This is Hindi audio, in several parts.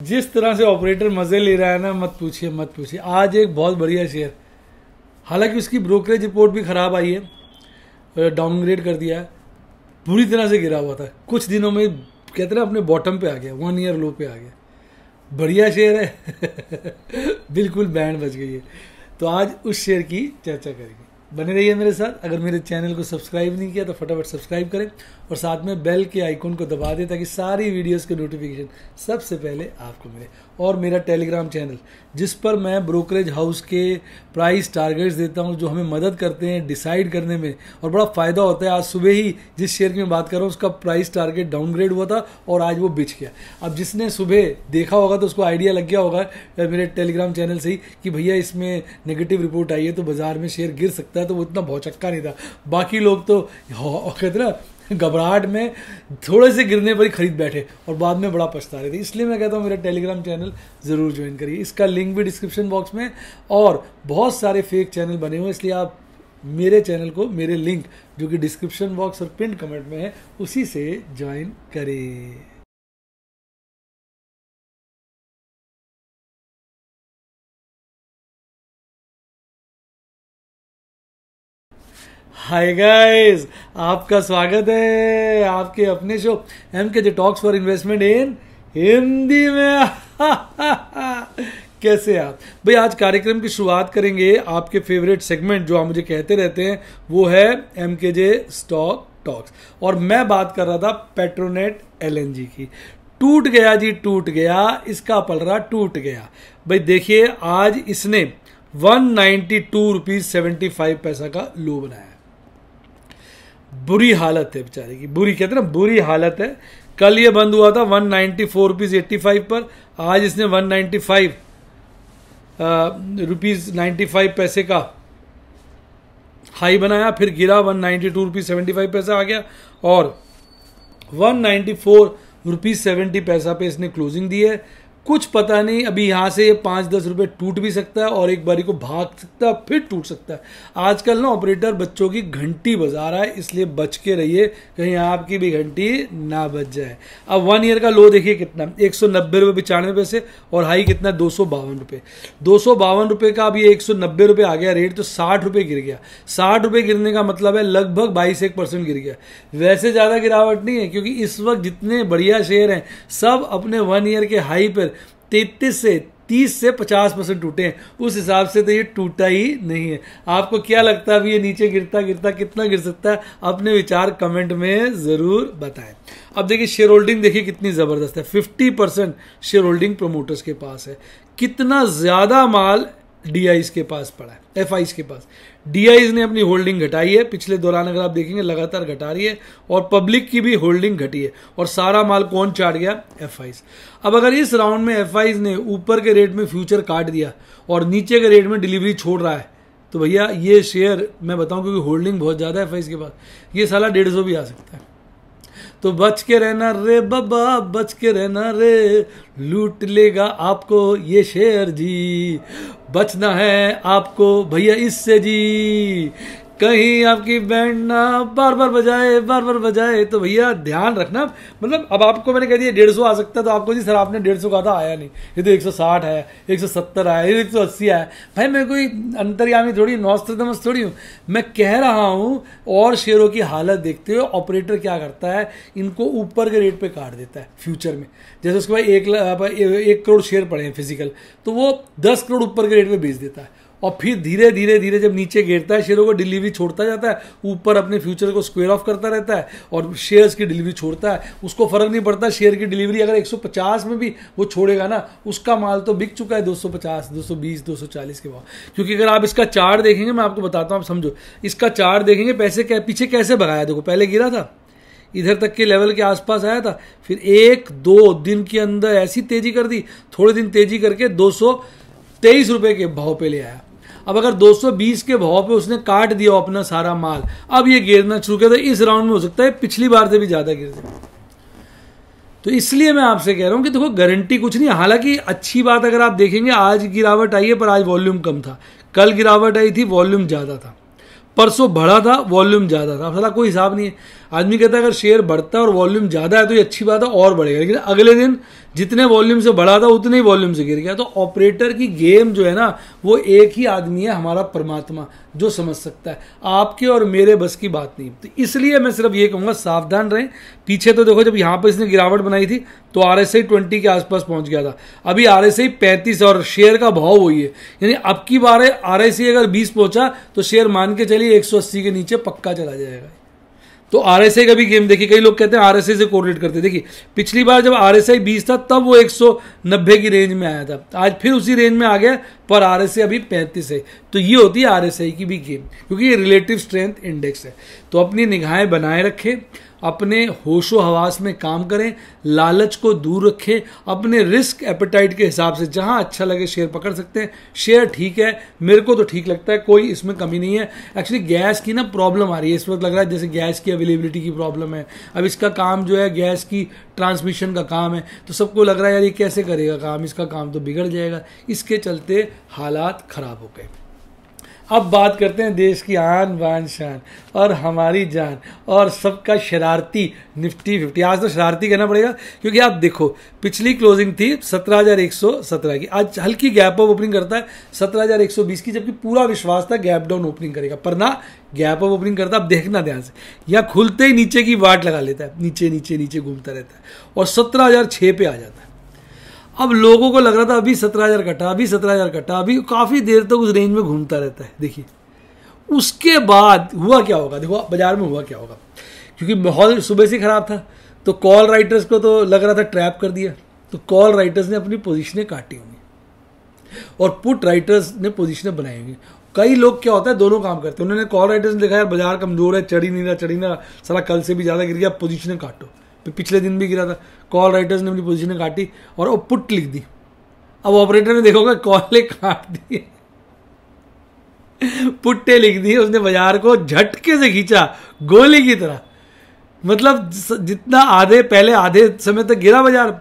जिस तरह से ऑपरेटर मजे ले रहा है ना, मत पूछिए मत पूछिए। आज एक बहुत बढ़िया शेयर, हालांकि उसकी ब्रोकरेज रिपोर्ट भी खराब आई है, डाउनग्रेड कर दिया है, पूरी तरह से गिरा हुआ था, कुछ दिनों में कहते हैं अपने बॉटम पे आ गया, 1 ईयर लो पे आ गया। बढ़िया शेयर है बिल्कुल बैंड बज गई है। तो आज उस शेयर की चर्चा करेंगे, बने रहिए मेरे साथ। अगर मेरे चैनल को सब्सक्राइब नहीं किया तो फटाफट सब्सक्राइब करें और साथ में बेल के आइकन को दबा दें ताकि सारी वीडियोस के नोटिफिकेशन सबसे पहले आपको मिले। और मेरा टेलीग्राम चैनल जिस पर मैं ब्रोकरेज हाउस के प्राइस टारगेट्स देता हूं, जो हमें मदद करते हैं डिसाइड करने में और बड़ा फ़ायदा होता है। आज सुबह ही जिस शेयर की मैं बात कर रहा हूँ उसका प्राइस टारगेट डाउनग्रेड हुआ था और आज वो बिछ गया। अब जिसने सुबह देखा होगा तो उसको आइडिया लग गया होगा मेरे टेलीग्राम चैनल से ही कि भैया इसमें नेगेटिव रिपोर्ट आई है तो बाजार में शेयर गिर सकता है, तो वो इतना भौचक्का नहीं था। बाकी लोग तो कहते ना घबराहट में थोड़े से गिरने पर ही खरीद बैठे और बाद में बड़ा पछता रहे थे। इसलिए मैं कहता हूँ मेरा टेलीग्राम चैनल ज़रूर ज्वाइन करिए, इसका लिंक भी डिस्क्रिप्शन बॉक्स में। और बहुत सारे फेक चैनल बने हुए हैं, इसलिए आप मेरे चैनल को, मेरे लिंक जो कि डिस्क्रिप्शन बॉक्स और पिन कमेंट में है, उसी से ज्वाइन करें। हाय गाइस, आपका स्वागत है आपके अपने show MKJ talks for investment इन हिंदी में कैसे आप भाई। आज कार्यक्रम की शुरुआत करेंगे आपके फेवरेट सेगमेंट जो आप मुझे कहते रहते हैं, वो है MKJ स्टॉक टॉक्स। और मैं बात कर रहा था पेट्रोनेट LNG की। टूट गया जी, टूट गया, इसका पलड़ा टूट गया भाई। देखिए आज इसने 192 रुपीज 75 पैसा का लो बनाया। बुरी हालत है बेचारे की, बुरी कहते हैं ना, बुरी हालत है। कल ये बंद हुआ था 194 रुपीज 85 पर, आज इसने 195 रुपीज 95 पैसे का हाई बनाया, फिर गिरा 192 रुपीज 75 पैसा आ गया और 194 रुपीज 70 पैसा पे इसने क्लोजिंग दी है। कुछ पता नहीं, अभी यहाँ से ये 5-10 रुपए टूट भी सकता है और एक बारी को भाग सकता है, फिर टूट सकता है। आजकल ना ऑपरेटर बच्चों की घंटी बजा रहा है, इसलिए बच के रहिए कहीं आपकी भी घंटी ना बज जाए। अब 1 ईयर का लो देखिए कितना, 190 रुपये 95 पैसे और हाई कितना 252 रुपये। 252 रुपये का अब ये 190 रुपये आ गया रेट, तो 60 रुपये गिर गया। 60 रुपये गिरने का मतलब है लगभग 22-1% गिर गया। वैसे ज़्यादा गिरावट नहीं है, क्योंकि इस वक्त जितने बढ़िया शेयर हैं सब अपने 1 ईयर के हाई पर 30 से 50% टूटे हैं। उस हिसाब से तो ये टूटा ही नहीं है। आपको क्या लगता है अभी ये नीचे गिरता गिरता कितना गिर सकता है? अपने विचार कमेंट में जरूर बताएं। अब देखिए शेयर होल्डिंग देखिए कितनी जबरदस्त है, 50% शेयर होल्डिंग प्रोमोटर्स के पास है। कितना ज्यादा माल DIs के पास पड़ा है, FIs के पास। DIs ने अपनी होल्डिंग घटाई है पिछले दौरान, अगर आप देखेंगे लगातार घटा रही है, और पब्लिक की भी होल्डिंग घटी है और सारा माल कौन चाट गया? FIs। अब अगर इस राउंड में FIs ने ऊपर के रेट में फ्यूचर काट दिया और नीचे के रेट में डिलीवरी छोड़ रहा है, तो भैया ये शेयर मैं बताऊं, क्योंकि होल्डिंग बहुत ज्यादा है FIs के पास, ये साला 150 भी आ सकता है। तो बच के रहना रे बाबा, बच के रहना रे, लूट लेगा आपको ये शेयर जी। बचना है आपको भैया इससे जी, कहीं आपकी बैंड ना बार बार बजाए। तो भैया ध्यान रखना। मतलब अब आपको मैंने कह दिया 150 आ सकता है, तो आपको जी सर आपने 150 कहा था, आया नहीं, ये तो 160 है, 170 आया, ये 180 आया। भाई मैं कोई अंतर्यामी थोड़ी, नॉस्ट्रेडमस थोड़ी हूँ। मैं कह रहा हूँ और शेयरों की हालत देखते हुए ऑपरेटर क्या करता है, इनको ऊपर के रेट पे काट देता है फ्यूचर में। जैसे उसके बाद 1 करोड़ शेयर पड़े हैं फिजिकल, तो वो 10 करोड़ ऊपर के रेट पे बेच देता है और फिर धीरे धीरे जब नीचे गिरता है शेयरों को डिलीवरी छोड़ता जाता है, ऊपर अपने फ्यूचर को स्क्वायर ऑफ करता रहता है और शेयर्स की डिलीवरी छोड़ता है। उसको फर्क नहीं पड़ता शेयर की डिलीवरी अगर 150 में भी वो छोड़ेगा ना, उसका माल तो बिक चुका है 250, 220, 240 के भाव। क्योंकि अगर आप इसका चार्ट देखेंगे, मैं आपको बताता हूँ, आप समझो, इसका चार्ट देखेंगे पैसे पीछे कैसे भगाया। देखो पहले गिरा था, इधर तक के लेवल के आसपास आया था, फिर 1-2 दिन के अंदर ऐसी तेजी कर दी, थोड़े दिन तेजी करके 223 रुपए के भाव पे ले आया। अब अगर 220 के भाव पे उसने काट दिया अपना सारा माल, अब ये गिरना शुरू किया, तो इस राउंड में हो सकता है पिछली बार से भी ज्यादा गिर जाए। तो इसलिए मैं आपसे कह रहा हूं कि देखो गारंटी कुछ नहीं। हालांकि अच्छी बात अगर आप देखेंगे, आज गिरावट आई है पर आज वॉल्यूम कम था। कल गिरावट आई थी, वॉल्यूम ज्यादा था। परसों बढ़ा था, वॉल्यूम ज्यादा था। अब साला कोई हिसाब नहीं है। आदमी कहता है अगर शेयर बढ़ता है और वॉल्यूम ज़्यादा है तो ये अच्छी बात है और बढ़ेगा, लेकिन अगले दिन जितने वॉल्यूम से बढ़ा था उतने ही वॉल्यूम से गिर गया। तो ऑपरेटर की गेम जो है ना वो एक ही आदमी है, हमारा परमात्मा, जो समझ सकता है। आपके और मेरे बस की बात नहीं। तो इसलिए मैं सिर्फ ये कहूँगा सावधान रहें। पीछे तो देखो जब यहाँ पर इसने गिरावट बनाई थी तो RSI 20 के आसपास पहुँच गया था, अभी RSI 35 और शेयर का भाव वही है। यानी अब की बार RSI अगर 20 पहुँचा तो शेयर मान के चलिए 180 के नीचे पक्का चला जाएगा। तो RSI का भी गेम देखिए, कई लोग कहते हैं RSI से कोरिलेट करते हैं। देखिए पिछली बार जब RSI 20 था तब वो 190 की रेंज में आया था, आज फिर उसी रेंज में आ गया, पर RSI अभी 35 है। तो ये होती है RSI की भी गेम, क्योंकि ये रिलेटिव स्ट्रेंथ इंडेक्स है। तो अपनी निगाहें बनाए रखें, अपने होशो हवास में काम करें, लालच को दूर रखें, अपने रिस्क एपेटाइट के हिसाब से जहां अच्छा लगे शेयर पकड़ सकते हैं। शेयर ठीक है, मेरे को तो ठीक लगता है, कोई इसमें कमी नहीं है। एक्चुअली गैस की ना प्रॉब्लम आ रही है इस वक्त, लग रहा है जैसे गैस की अवेलेबिलिटी की प्रॉब्लम है। अब इसका काम जो है गैस की ट्रांसमिशन का काम है, तो सबको लग रहा है यार ये कैसे करेगा काम, इसका काम तो बिगड़ जाएगा। इसके चलते हालात खराब हो गए। अब बात करते हैं देश की आन बान शान और हमारी जान और सबका शरारती निफ्टी 50। आज तो शरारती कहना पड़ेगा, क्योंकि आप देखो पिछली क्लोजिंग थी 17,117 की, आज हल्की गैप अप ओपनिंग करता है 17,120 की, जबकि पूरा विश्वास था गैप डाउन ओपनिंग करेगा, पर ना गैप अप ओपनिंग करता। अब देखना ध्यान से, या खुलते ही नीचे की वाट लगा लेता है, नीचे नीचे नीचे घूमता रहता है और 17,006 पे आ जाता है। अब लोगों को लग रहा था अभी 17,000 कटा, अभी 17,000 कटा, अभी काफ़ी देर तक उस रेंज में घूमता रहता है। देखिए उसके बाद हुआ क्या होगा, देखो बाजार में हुआ क्या होगा, क्योंकि माहौल सुबह से खराब था तो कॉल राइटर्स को तो लग रहा था ट्रैप कर दिया, तो कॉल राइटर्स ने अपनी पोजीशनें काटी होंगी और पुट राइटर्स ने पोजीशनें बनाई होंगी। कई लोग क्या होता है दोनों काम करते हैं, उन्होंने कॉल राइटर्स ने देखा यार बाजार कमजोर है, चढ़ी नहीं रहा, साला कल से भी ज़्यादा गिर गया, पोजीशनें काटो। पिछले दिन भी गिरा था, कॉल राइटर्स ने अपनी पोजीशनें काटी और वो पुट लिख दी। अब ऑपरेटर ने देखोगे कॉलें काट दी, पुट्टे लिख दिए, उसने बाजार को झटके से खींचा गोली की तरह। मतलब जितना पहले आधे समय तक गिरा बाजार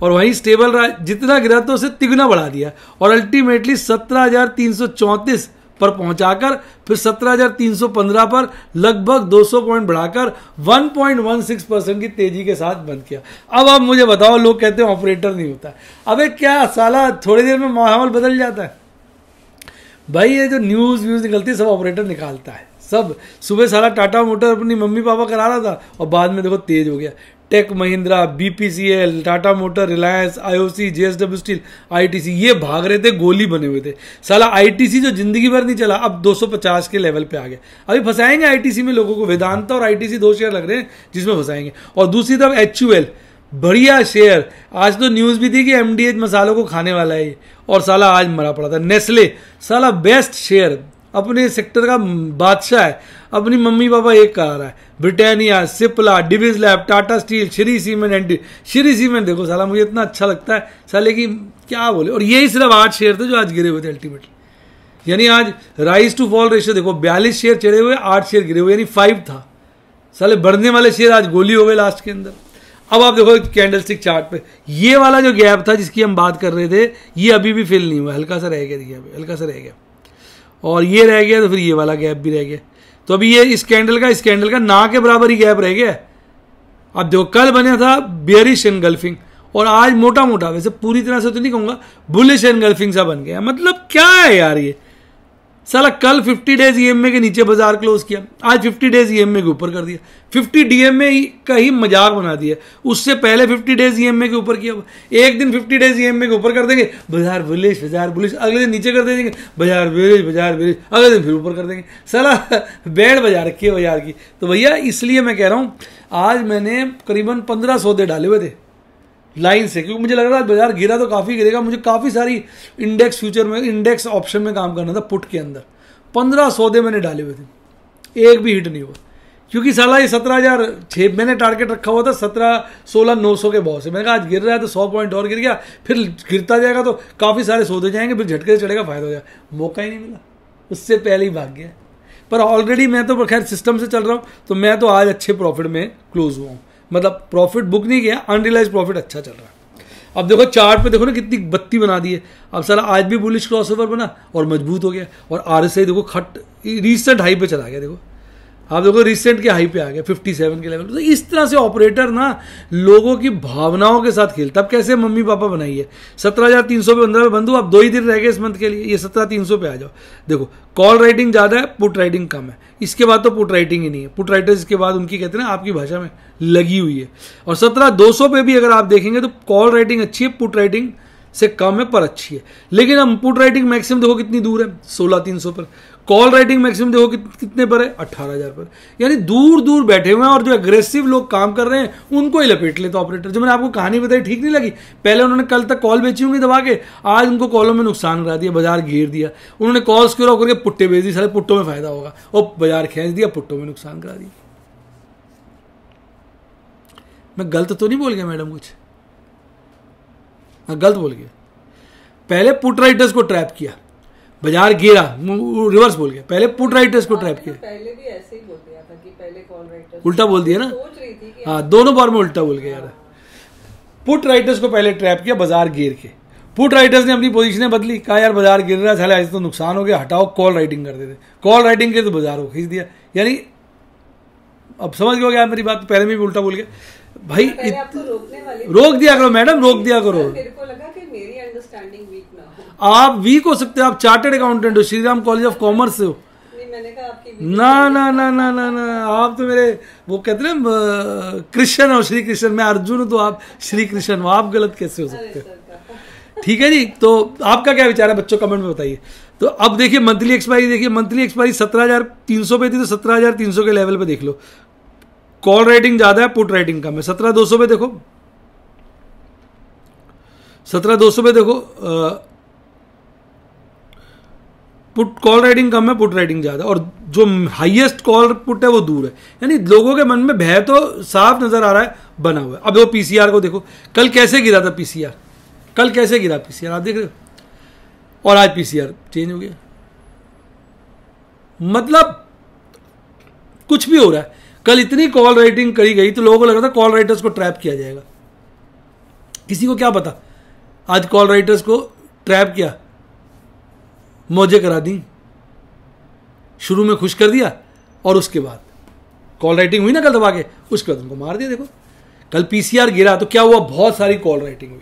और वहीं स्टेबल रहा, जितना गिरा तो उसे तिगुना बढ़ा दिया और अल्टीमेटली 17,334 पर पहुंचाकर फिर 17,315 पर लगभग 200 पॉइंट बढ़ाकर 1.16% की तेजी के साथ बंद किया। अब आप मुझे बताओ, लोग कहते हैं ऑपरेटर नहीं होता, अबे क्या साला थोड़ी देर में माहौल बदल जाता है भाई। ये जो न्यूज़ निकलती है सब ऑपरेटर निकालता है। सब सुबह सारा टाटा मोटर अपनी मम्मी पापा करा रहा था और बाद में देखो तेज हो गया। Tech Mahindra, BPCL, Tata Motor, Reliance, IOC, JSW Steel, ITC ये भाग रहे थे, गोली बने हुए थे। साला ITC जो जिंदगी भर नहीं चला अब 250 के लेवल पे आ गया। अभी फंसाएंगे ITC में लोगों को, वेदांता और ITC 2 शेयर लग रहे हैं जिसमें फंसाएंगे। और दूसरी तरफ HUL बढ़िया शेयर, आज तो न्यूज़ भी थी कि MDH मसालों को खाने वाला है और साला आज मरा पड़ा था। नेस्ले साला बेस्ट शेयर, अपने सेक्टर का बादशाह है, अपनी मम्मी पापा एक करा रहा है। Britannia, Cipla, Divi's lab, Tata steel, Shri cement, Shri cement देखो साला मुझे इतना अच्छा लगता है साले की क्या बोले। और यही सिर्फ 8 शेयर थे जो आज गिरे हुए थे अल्टीमेटली। यानी आज राइज टू फॉल रेशियो देखो 42 शेयर चढ़े हुए, 8 शेयर गिरे हुए, यानी 5 था। साले बढ़ने वाले शेयर आज गोली हो गए लास्ट के अंदर। अब आप देखो कैंडलस्टिक चार्ट पे ये वाला जो गैप था जिसकी हम बात कर रहे थे, ये अभी भी फिल नहीं हुआ, हल्का सा रह गया, देखिए हल्का सा रह गया और ये रह गया, तो फिर ये वाला गैप भी रह गया। तो अभी ये इस कैंडल का ना के बराबर ही गैप रह गया। अब देखो कल बना था बियरिश एनगल्फिंग और आज मोटा मोटा, वैसे पूरी तरह से तो नहीं कहूंगा, बुलिश एनगल्फिंग सा बन गया। मतलब क्या है यार ये साला, कल 50 डेज EMA के नीचे बाजार क्लोज किया, आज 50 डेज EMA के ऊपर कर दिया, 50 DMA का ही मजाक बना दिया। उससे पहले 50 डेज EMA के ऊपर किया, एक दिन 50 डेज EMA के ऊपर कर देंगे, बाजार बुलिश, अगले दिन नीचे कर देंगे, बाजार बुलिश, अगले दिन फिर ऊपर कर देंगे। साला बैड बाजार रखी है बाजार की। तो भैया इसलिए मैं कह रहा हूँ आज मैंने करीबन 15 सौदे डाले हुए थे लाइन से, क्योंकि मुझे लग रहा था बाजार गिरा तो काफ़ी गिरेगा। मुझे काफ़ी सारी इंडेक्स फ्यूचर में, इंडेक्स ऑप्शन में काम करना था पुट के अंदर। 15 सौदे मैंने डाले हुए थे, एक भी हिट नहीं हुआ, क्योंकि साला ये 17,006 मैंने टारगेट रखा हुआ था 17-16-900 के भाव से। मैंने कहा आज गिर रहा है तो 100 पॉइंट और गिर गया, फिर गिरता जाएगा तो काफ़ी सारे सौदे जाएंगे, फिर झटके से चढ़ेगा, फायदा हो जाएगा। मौका ही नहीं मिला, उससे पहले ही भाग गया। पर ऑलरेडी मैं तो खैर सिस्टम से चल रहा हूँ, तो मैं तो आज अच्छे प्रॉफिट में क्लोज हुआ हूँ। मतलब प्रॉफिट बुक नहीं किया, अनरियलाइज प्रॉफिट अच्छा चल रहा है। अब देखो चार्ट पे देखो ना कितनी बत्ती बना दी है। अब साला आज भी बुलिश क्रॉसओवर बना और मजबूत हो गया। और RSI देखो खट रिसेंट हाई पे चला गया। देखो आप देखो रिसेंट के हाई पे आ गया 57 के लेवल। तो इस तरह से ऑपरेटर ना लोगों की भावनाओं के साथ खेलता। अब कैसे मम्मी पापा बनाइए 17,300 पे 15 पे बंधु, अब 2 ही दिन रह गए इस मंथ के लिए, ये 17,300 पे आ जाओ। देखो कॉल राइटिंग ज़्यादा है, पुट राइटिंग कम है, इसके बाद तो पुट राइटिंग ही नहीं है। पुट राइटर्स इसके बाद उनकी कहते हैं ना आपकी भाषा में लगी हुई है। और 17,200 पे भी अगर आप देखेंगे तो कॉल राइटिंग अच्छी है, पुट राइटिंग से कम है पर अच्छी है। लेकिन हम पुट राइटिंग मैक्सिमम देखो कितनी दूर है 16,300 पर, कॉल राइटिंग मैक्सिमम देखो कितने पर है 18,000 पर। यानी दूर दूर बैठे हुए हैं और जो एग्रेसिव लोग काम कर रहे हैं उनको ही लपेट लेते ऑपरेटर। जो मैंने आपको कहानी बताई ठीक नहीं लगी, पहले उन्होंने कल तक कॉल बेची होंगी दबा के, आज उनको कॉलों में नुकसान करा दिया, बाजार घेर दिया। उन्होंने कॉल स्क्योर करके पुट्टे बेच दी, सारे पुट्टों में फायदा होगा, और बाजार खींच दिया, पुट्टों में नुकसान करा दिया। मैं गलत तो नहीं बोल गया मैडम कुछ? गलत बोल गया। पहले पुट राइटर्स को ट्रैप किया, बाजार गिरा, रिवर्स बोल गया। पहले पुट राइटर्स को ट्रैप किया, पहले भी ऐसे ही बोल दिया था कि पहले कॉल राइटर्स, उल्टा बोल दिया ना। सोच रही थी कि हाँ, दोनों बार में उल्टा बोल गया यार। पुट राइटर्स को पहले ट्रैप किया बाजार गिर के, पुट राइटर्स ने अपनी पोजीशनें बदली, कहा यार बाजार गिर रहा है, साले आज तो नुकसान हो गया, हटाओ, कॉल राइटिंग कर देते। कॉल राइटिंग के तो बाजार को खींच दिया। यानी अब समझ गए क्या मेरी बात? पहले में भी उल्टा बोल गया भाई। आपको रोकने वाली रोक दिया करो मैडम, रोक दिया करो। मेरे को लगा कि मेरी अंडरस्टैंडिंग वीक ना हो। आप वीक हो सकते हो, आप चार्टर्ड अकाउंटेंट हो, श्रीराम कॉलेज ऑफ कॉमर्स से हो। नहीं, मैंने कहा आपकी ना ना ना ना ना ना, आप तो मेरे वो कहते हैं ना कृष्ण हो, श्री कृष्ण। मैं अर्जुन हूं तो आप श्री कृष्ण हो, आप गलत कैसे हो सकते हो? ठीक है जी। तो आपका क्या विचार है बच्चों, कमेंट में बताइए। तो अब देखिए मंथली एक्सपायरी, देखिए मंथली एक्सपायरी 17,300 पे थी, तो 17,300 के लेवल पे देख लो। कॉल राइटिंग ज्यादा है, पुट राइटिंग कम है। 17,200 पे देखो, 17,200 पे देखो, पुट कॉल राइटिंग कम है, पुट राइटिंग ज्यादा, और जो हाईएस्ट कॉल पुट है वो दूर है। यानी लोगों के मन में भय तो साफ नजर आ रहा है बना हुआ है। अब वो पीसीआर को देखो, कल कैसे गिरा था पीसीआर, कल कैसे गिरा पीसीआर आप देख रहे हो, और आज पीसीआर चेंज हो गया। मतलब कुछ भी हो रहा है। कल इतनी कॉल राइटिंग करी गई तो लोगों को लग रहा था कॉल राइटर्स को ट्रैप किया जाएगा। किसी को क्या पता, आज कॉल राइटर्स को ट्रैप किया, मौजें करा दी, शुरू में खुश कर दिया, और उसके बाद कॉल राइटिंग हुई ना कल दबा के, उसके बाद उनको मार दिया। देखो कल पीसीआर गिरा तो क्या हुआ, बहुत सारी कॉल राइटिंग हुई।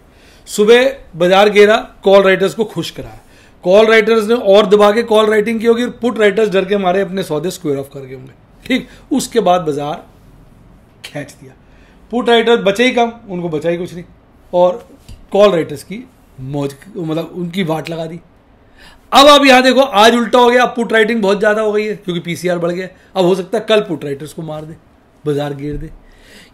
सुबह बाजार गिरा, कॉल राइटर्स को खुश कराया, कॉल राइटर्स ने और दबा के कॉल राइटिंग की होगी, पुट राइटर्स डर के मारे अपने सौदे स्क्वायर ऑफ कर गए होंगे। ठीक, उसके बाद बाजार खींच दिया। पुट राइटर बचे ही कम, उनको बचा ही कुछ नहीं, और कॉल राइटर्स की मौज, मतलब उनकी वाट लगा दी। अब आप यहां देखो, आज उल्टा हो गया, अब पुट राइटिंग बहुत ज्यादा हो गई है क्योंकि पीसीआर बढ़ गया। अब हो सकता है कल पुट राइटर्स को मार दे, बाजार गिर दे।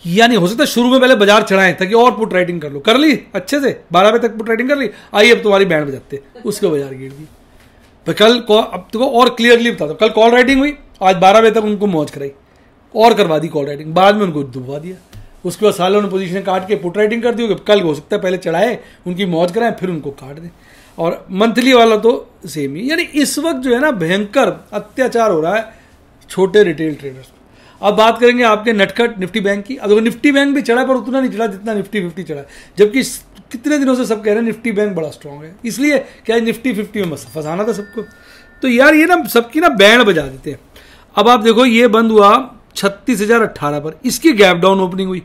यानी हो सकता है शुरू में पहले बाजार चढ़ाएं ताकि और पुट राइटिंग कर लो, कर ली अच्छे से 12 बजे तक पुट राइटिंग कर ली, आइए अब तुम्हारी बैंड बजाते, उसको बाजार गिर दी। तो कल अब तुमको और क्लियरली बता दो, कल कॉल राइटिंग हुई, आज 12 बजे तक उनको मौज कराई और करवा दी कॉल राइटिंग, बाद में उनको डुबवा दिया। उसके बाद सालों ने पोजीशन काट के पुट राइटिंग कर दी होगी। कल हो सकता है पहले चढ़ाए, उनकी मौज कराएं, फिर उनको काट दें। और मंथली वाला तो सेम ही। यानी इस वक्त जो है ना भयंकर अत्याचार हो रहा है छोटे रिटेल ट्रेडर्स पर। अब बात करेंगे आपके नटखट निफ्टी बैंक की। अब देखो निफ्टी बैंक भी चढ़ा पर उतना नहीं चढ़ा जितना निफ्टी 50 चढ़ा, जबकि कितने दिनों से सब कह रहे हैं निफ्टी बैंक बड़ा स्ट्रांग है, इसलिए क्या निफ्टी 50 में फंसाना था सबको। तो यार ये ना सबकी ना बैंड बजा देते हैं। अब आप देखो ये बंद हुआ 36,018 पर, इसकी गैप डाउन ओपनिंग हुई।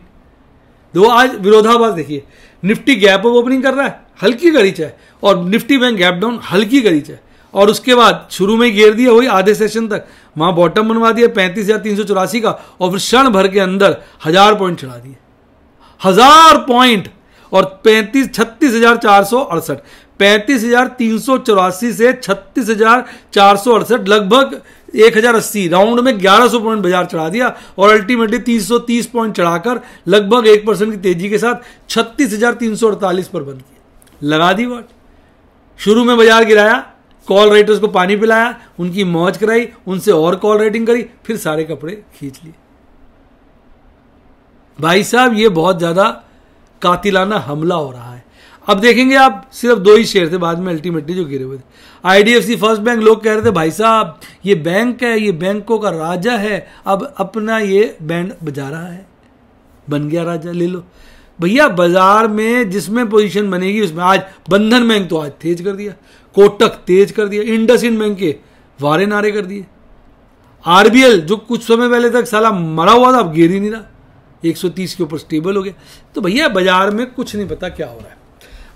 देखो आज विरोधाभास देखिए, निफ्टी गैप अप ओपनिंग कर रहा है, हल्की करी चाहे, और निफ्टी बैंक गैप डाउन हल्की करी चाहे, और उसके बाद शुरू में घेर दिया वही आधे सेशन तक, वहां बॉटम बनवा दिया 35,384 का, और फिर क्षण भर के अंदर 1000 पॉइंट चढ़ा दिए, 1000 पॉइंट, और 36,468, 35,384 से 36,468, लगभग 1,080, राउंड में 1100 पॉइंट बाजार चढ़ा दिया, और अल्टीमेटली 330 पॉइंट चढ़ाकर लगभग 1% की तेजी के साथ 36,348 पर बंद किया। लगा दी वाट। शुरू में बाजार गिराया, कॉल राइटर्स को पानी पिलाया, उनकी मौज कराई, उनसे और कॉल राइटिंग करी, फिर सारे कपड़े खींच लिए। भाई साहब ये बहुत ज्यादा कातिलाना हमला हो रहा है। अब देखेंगे आप, सिर्फ 2 ही शेयर थे बाद में अल्टीमेटली जो गिरे हुए थे। आईडीएफसी फर्स्ट बैंक, लोग कह रहे थे भाई साहब ये बैंक है, ये बैंकों का राजा है, अब अपना ये बैंड बजा रहा है, बन गया राजा, ले लो भैया। बाजार में जिसमें पोजीशन बनेगी उसमें, आज बंधन बैंक तो आज तेज कर दिया, कोटक तेज कर दिया, इंडसइंड बैंक के वारे नारे कर दिए। आरबीएल जो कुछ समय पहले तक साला मरा हुआ था अब गिर ही नहीं रहा, 130 के ऊपर स्टेबल हो गया। तो भैया बाजार में कुछ नहीं पता क्या हो रहा है।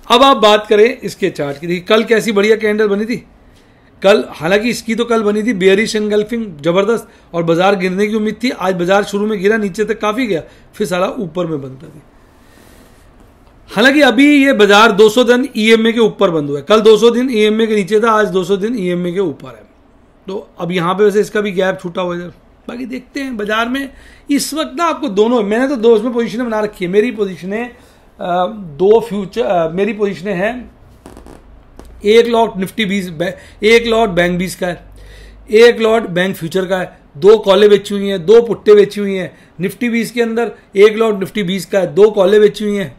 अब आप बात करें इसके चार्ट की, देखिए कल कैसी बढ़िया कैंडल बनी थी कल, हालांकि इसकी तो कल बनी थी बेयरिश एनगल्फिंग जबरदस्त और बाजार गिरने की उम्मीद थी। आज बाजार शुरू में गिरा, नीचे तक काफी गया, फिर साला ऊपर में बंद कर दिया। हालांकि अभी ये बाजार 200 दिन ईएमए के ऊपर बंद हुआ है, कल 200 दिन ईएमए के नीचे था, आज 200 दिन ईएमए के ऊपर है। तो अब यहाँ पे वैसे इसका भी गैप छूटा हुआ इधर। बाकी देखते हैं बाजार में इस वक्त ना आपको दोनों, मैंने तो दो इसमें पोजीशनें बना रखी है। मेरी पोजीशनें दो फ्यूचर, मेरी पोजीशनें हैं, एक लॉट निफ्टी 20, एक लॉट बैंक 20 का है, एक लॉट बैंक फ्यूचर का है, 2 कॉलें बेची हुई हैं, 2 पुट्टे बेची हुई हैं। निफ्टी 20 के अंदर एक लॉट निफ्टी 20 का है, 2 कॉलें बेची हुई हैं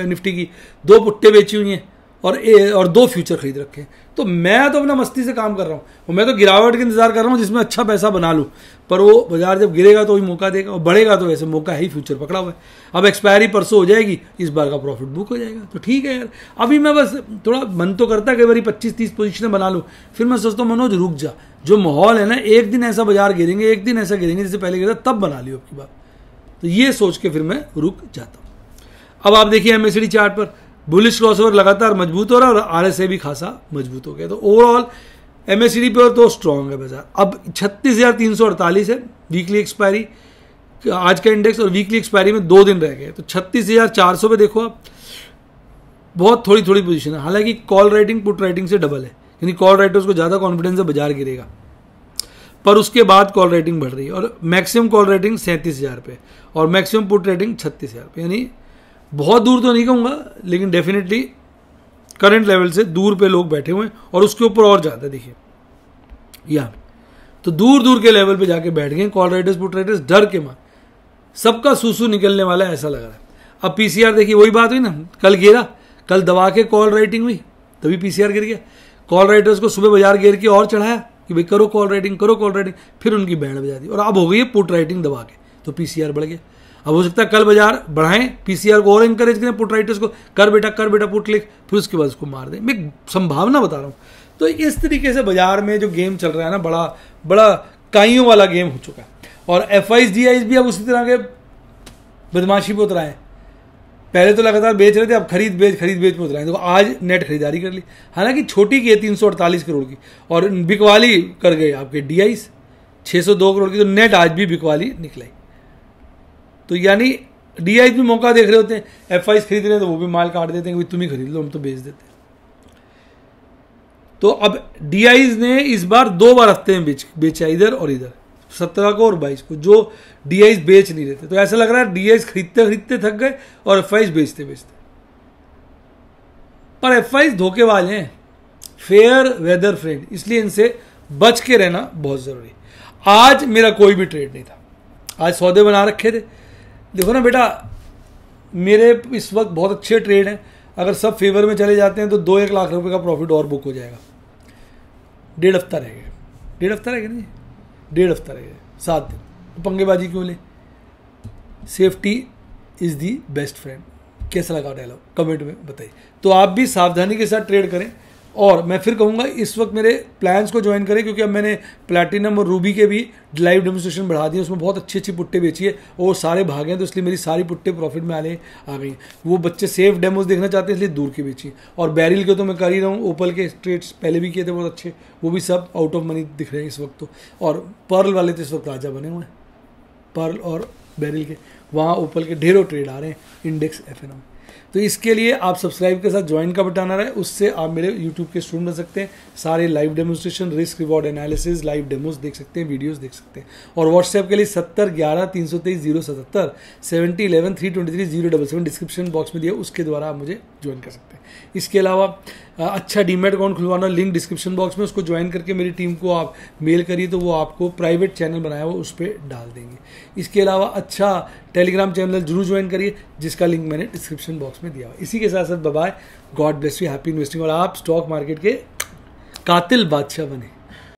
निफ्टी की, 2 पुट्टे बेची हुई हैं और 2 फ्यूचर खरीद रखे हैं। तो मैं तो अपना मस्ती से काम कर रहा हूँ, मैं तो गिरावट का इंतजार कर रहा हूँ जिसमें अच्छा पैसा बना लूँ, पर वो बाजार जब गिरेगा तो वही मौका देगा और बढ़ेगा तो वैसे मौका है ही, फ्यूचर पकड़ा हुआ है। अब एक्सपायरी परसों हो जाएगी, इस बार का प्रॉफिट बुक हो जाएगा, तो ठीक है यार। अभी मैं बस थोड़ा मन तो करता है कई बार 25-30 पोजीशनें बना लूँ, फिर मैं सोचता हूँ मनोज रुक जा, जो माहौल है ना, एक दिन ऐसा बाजार गिरेंगे, एक दिन ऐसा गिरेंगे जैसे पहले गिरा तब बना लियो आपकी बात। तो ये सोच के फिर मैं रुक जाता हूँ। अब आप देखिए एमएससीडी चार्ट पर बुलिश क्रॉसओवर लगातार मजबूत हो रहा है और आरएसए भी खासा मजबूत हो गया। तो ओवरऑल एमएससीडी पे तो स्ट्रांग है बाजार। अब 36,348 है वीकली एक्सपायरी आज का इंडेक्स, और वीकली एक्सपायरी में 2 दिन रह गए। तो 36,400 पे देखो आप, बहुत थोड़ी थोड़ी पोजीशन है। हालांकि कॉल राइटिंग पुट राइटिंग से डबल है, यानी कॉल राइटर्स को ज्यादा कॉन्फिडेंस है बाजार गिरेगा, पर उसके बाद कॉल राइटिंग बढ़ रही है और मैक्सिमम कॉल राइटिंग 37,000 पे और मैक्सिमम पुट राइटिंग 36,000 पे, यानी बहुत दूर तो नहीं कहूँगा लेकिन डेफिनेटली करंट लेवल से दूर पे लोग बैठे हुए हैं और उसके ऊपर और ज़्यादा देखिए यहाँ तो दूर दूर के लेवल पे जाके बैठ गए कॉल राइटर्स पुट राइटर्स, डर के मार सबका सूसू निकलने वाला है ऐसा लग रहा है। अब पीसीआर देखिए वही बात हुई ना, कल गिरा, कल दबा के कॉल राइटिंग हुई तभी पीसीआर गिर गया। कॉल राइटर्स को सुबह बाजार गिर के और चढ़ाया कि भाई करो कॉल राइटिंग करो कॉल राइटिंग, फिर उनकी बैंड बजा दी और अब हो गई है पुट राइटिंग दबा के, तो पीसीआर बढ़ गया। अब हो सकता है कल बाजार बढ़ाएं, पीसीआर को और इंकरेज करें, पुट राइटर्स को कर बेटा पुट लिख, फिर उसके बाद उसको मार दें। मैं संभावना बता रहा हूं। तो इस तरीके से बाजार में जो गेम चल रहा है ना, बड़ा बड़ा काइयों वाला गेम हो चुका है। और एफआईज डीआईज भी अब उसी तरह के बदमाशी पे उतराए। पहले तो लगातार बेच रहे थे, अब खरीद बेच में उतराए। तो आज नेट खरीदारी कर ली, हालांकि छोटी की है 348 करोड़ की, और बिकवाली कर गए आपके डीआईज 602 करोड़ की, तो नेट आज भी बिकवाली निकलाई। तो यानी डीआईज भी मौका देख रहे होते हैं, एफआईज खरीद रहे हैं तो वो भी माल काट देते हैं कि तुम ही खरीद लो, हम तो बेच देते हैं। तो अब डीआईज ने इस बार 2 बार हफ्ते में बेचा, इधर और इधर, 17 को और 22 को, जो डीआईज बेच नहीं रहे थे। तो ऐसा लग रहा है डीआईज खरीदते थक गए और एफआईज बेचते। पर एफआईज धोखेबाज हैं, फेयर वेदर फ्रेंड, इसलिए इनसे बच के रहना बहुत जरूरी। आज मेरा कोई भी ट्रेड नहीं था, आज सौदे बना रखे थे। देखो ना बेटा, मेरे इस वक्त बहुत अच्छे ट्रेड हैं, अगर सब फेवर में चले जाते हैं तो 2-1 लाख रुपए का प्रॉफिट और बुक हो जाएगा। 1.5 हफ्ता रह गया, 1.5 हफ्ता रह गया नहीं, 1.5 हफ्ता रह गया, 7 दिन। पंगेबाजी क्यों ले? Safety is the best friend. कैसा लगा डायलॉग कमेंट में बताइए। तो आप भी सावधानी के साथ ट्रेड करें, और मैं फिर कहूँगा इस वक्त मेरे प्लान्स को ज्वाइन करें, क्योंकि अब मैंने प्लैटिनम और रूबी के भी लाइव डेमोन्स्ट्रेशन बढ़ा दिए, उसमें बहुत अच्छी पुट्टे बेची है और सारे भागे हैं, तो इसलिए मेरी सारी पुट्टे प्रॉफिट में आ गई। वो बच्चे सेफ डेमोज देखना चाहते हैं इसलिए दूर की बेची। और बैरिल के तो मैं कर ही रहा हूँ, ओपल के ट्रेड्स पहले भी किए थे बहुत अच्छे, वो भी सब आउट ऑफ मनी दिख रहे हैं इस वक्त तो। और पर्ल वाले तो इस वक्त राजा बने हुए हैं, पर्ल और बैरिल के, वहाँ ओपल के ढेरों ट्रेड आ रहे हैं इंडेक्स एफएनओ में। तो इसके लिए आप सब्सक्राइब के साथ ज्वाइन का बटन आ रहा है, उससे आप मेरे यूट्यूब के स्टूडेंट बन सकते हैं। सारे live demonstration, risk reward analysis, live demos देख सकते हैं, वीडियोस देख सकते हैं। और व्हाट्सएप के लिए 7011-323-077 7011-323-077 डिस्क्रिप्शन बॉक्स में दिया, उसके द्वारा आप मुझे ज्वाइन कर सकते हैं। इसके अलावा अच्छा डीमैट अकाउंट खुलवाना, लिंक डिस्क्रिप्शन बॉक्स में, उसको ज्वाइन करके मेरी टीम को आप मेल करिए तो वो आपको प्राइवेट चैनल बनाया हुआ उस पर डाल देंगे। इसके अलावा अच्छा टेलीग्राम चैनल जरूर ज्वाइन करिए, जिसका लिंक मैंने डिस्क्रिप्शन बॉक्स में दिया हुआ। इसी के साथ साथ bye bye, God bless you, happy investing, और आप स्टॉक मार्केट के कातिल बादशाह बने।